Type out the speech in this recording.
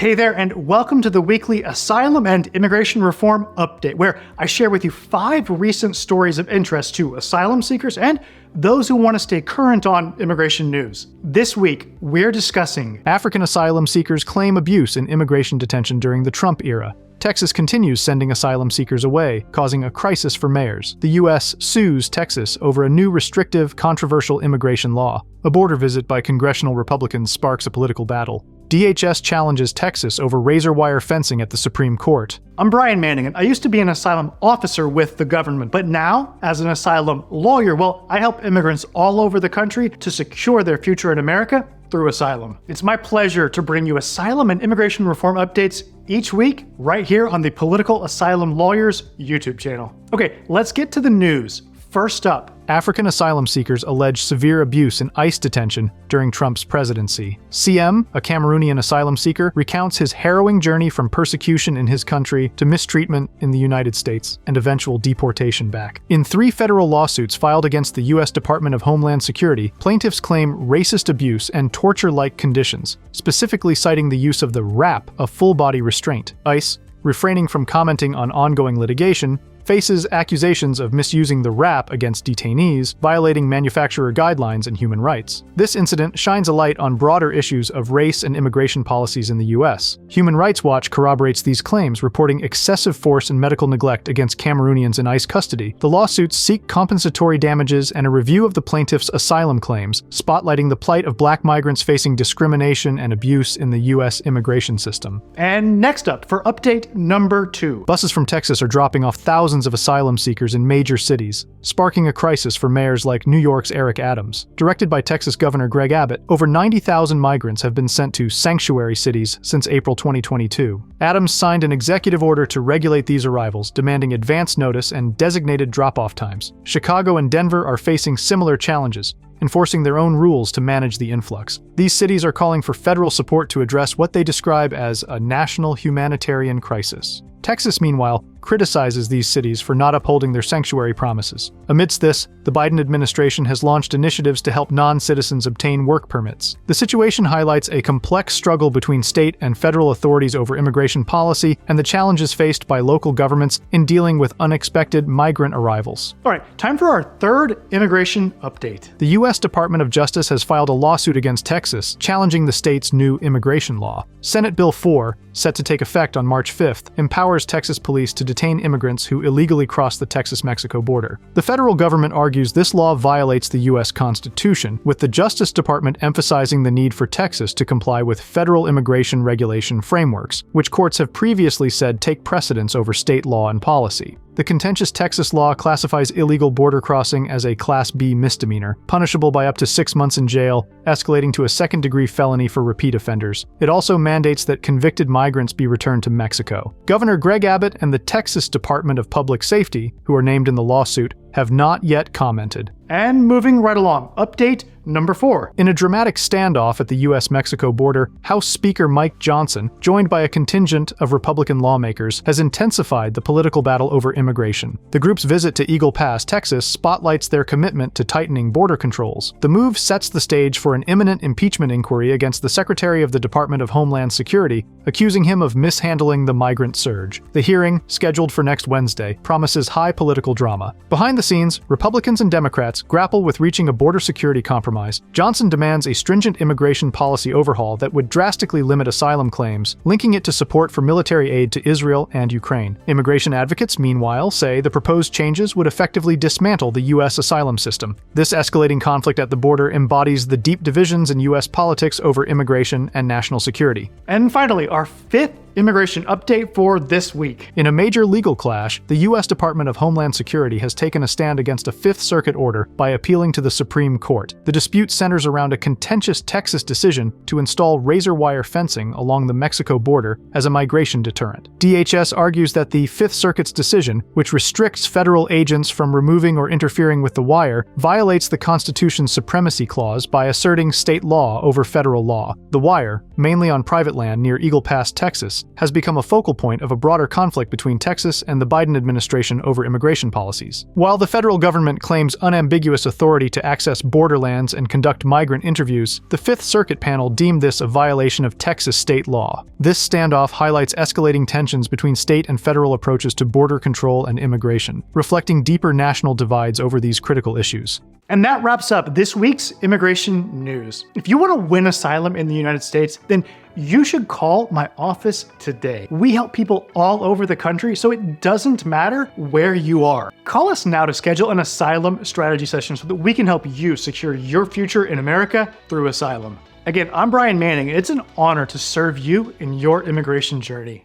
Hey there, and welcome to the weekly Asylum and Immigration Reform Update, where I share with you 5 recent stories of interest to asylum seekers and those who want to stay current on immigration news. This week, we're discussing African asylum seekers claim abuse in immigration detention during the Trump era. Texas continues sending asylum seekers away, causing a crisis for mayors. The U.S. sues Texas over a new restrictive, controversial immigration law. A border visit by Congressional Republicans sparks a political battle. DHS challenges Texas over razor wire fencing at the Supreme Court. I'm Brian Manning, and I used to be an asylum officer with the government, but now, as an asylum lawyer, I help immigrants all over the country to secure their future in America through asylum. It's my pleasure to bring you asylum and immigration reform updates each week right here on the Political Asylum Lawyers YouTube channel. Okay, let's get to the news. First up, African asylum seekers allege severe abuse in ICE detention during Trump's presidency. CM, a Cameroonian asylum seeker, recounts his harrowing journey from persecution in his country to mistreatment in the United States and eventual deportation back. In 3 federal lawsuits filed against the U.S. Department of Homeland Security, plaintiffs claim racist abuse and torture-like conditions, specifically citing the use of the RAP, a full-body restraint. ICE, refraining from commenting on ongoing litigation, faces accusations of misusing the RAP against detainees, violating manufacturer guidelines and human rights. This incident shines a light on broader issues of race and immigration policies in the U.S. Human Rights Watch corroborates these claims, reporting excessive force and medical neglect against Cameroonians in ICE custody. The lawsuits seek compensatory damages and a review of the plaintiffs' asylum claims, spotlighting the plight of black migrants facing discrimination and abuse in the U.S. immigration system. And next up, for update number 2. Buses from Texas are dropping off thousands of asylum seekers in major cities, sparking a crisis for mayors like New York's Eric Adams. Directed by Texas Governor Greg Abbott, over 90,000 migrants have been sent to sanctuary cities since April 2022. Adams signed an executive order to regulate these arrivals, demanding advance notice and designated drop-off times. Chicago and Denver are facing similar challenges, enforcing their own rules to manage the influx. These cities are calling for federal support to address what they describe as a national humanitarian crisis. Texas, meanwhile, criticizes these cities for not upholding their sanctuary promises. Amidst this, the Biden administration has launched initiatives to help non-citizens obtain work permits. The situation highlights a complex struggle between state and federal authorities over immigration policy and the challenges faced by local governments in dealing with unexpected migrant arrivals. All right, time for our third immigration update. The U.S. Department of Justice has filed a lawsuit against Texas, challenging the state's new immigration law. Senate Bill 4, set to take effect on March 5th, empowers Texas police to detain immigrants who illegally cross the Texas-Mexico border. The federal government argues this law violates the U.S. Constitution, with the Justice Department emphasizing the need for Texas to comply with federal immigration regulation frameworks, which courts have previously said take precedence over state law and policy. The contentious Texas law classifies illegal border crossing as a Class B misdemeanor, punishable by up to 6 months in jail, escalating to a second-degree felony for repeat offenders. It also mandates that convicted migrants be returned to Mexico. Governor Greg Abbott and the Texas Department of Public Safety, who are named in the lawsuit, have not yet commented. And moving right along, update number 4. In a dramatic standoff at the U.S.-Mexico border, House Speaker Mike Johnson, joined by a contingent of Republican lawmakers, has intensified the political battle over immigration. The group's visit to Eagle Pass, Texas, spotlights their commitment to tightening border controls. The move sets the stage for an imminent impeachment inquiry against the Secretary of the Department of Homeland Security, accusing him of mishandling the migrant surge. The hearing, scheduled for next Wednesday, promises high political drama. Behind the scenes, Republicans and Democrats grapple with reaching a border security compromise. Johnson demands a stringent immigration policy overhaul that would drastically limit asylum claims, linking it to support for military aid to Israel and Ukraine. Immigration advocates, meanwhile, say the proposed changes would effectively dismantle the U.S. asylum system. This escalating conflict at the border embodies the deep divisions in U.S. politics over immigration and national security. And finally, our 5th immigration update for this week. In a major legal clash, the U.S. Department of Homeland Security has taken a stand against a Fifth Circuit order by appealing to the Supreme Court. The dispute centers around a contentious Texas decision to install razor wire fencing along the Mexico border as a migration deterrent. DHS argues that the Fifth Circuit's decision, which restricts federal agents from removing or interfering with the wire, violates the Constitution's supremacy clause by asserting state law over federal law. The wire, mainly on private land near Eagle Pass, Texas, immigrants has become a focal point of a broader conflict between Texas and the Biden administration over immigration policies. While the federal government claims unambiguous authority to access borderlands and conduct migrant interviews, the Fifth Circuit panel deemed this a violation of Texas state law. This standoff highlights escalating tensions between state and federal approaches to border control and immigration, reflecting deeper national divides over these critical issues. And that wraps up this week's immigration news. If you want to win asylum in the United States, then you should call my office today. We help people all over the country, so it doesn't matter where you are. Call us now to schedule an asylum strategy session so that we can help you secure your future in America through asylum. Again, I'm Brian Manning, and it's an honor to serve you in your immigration journey.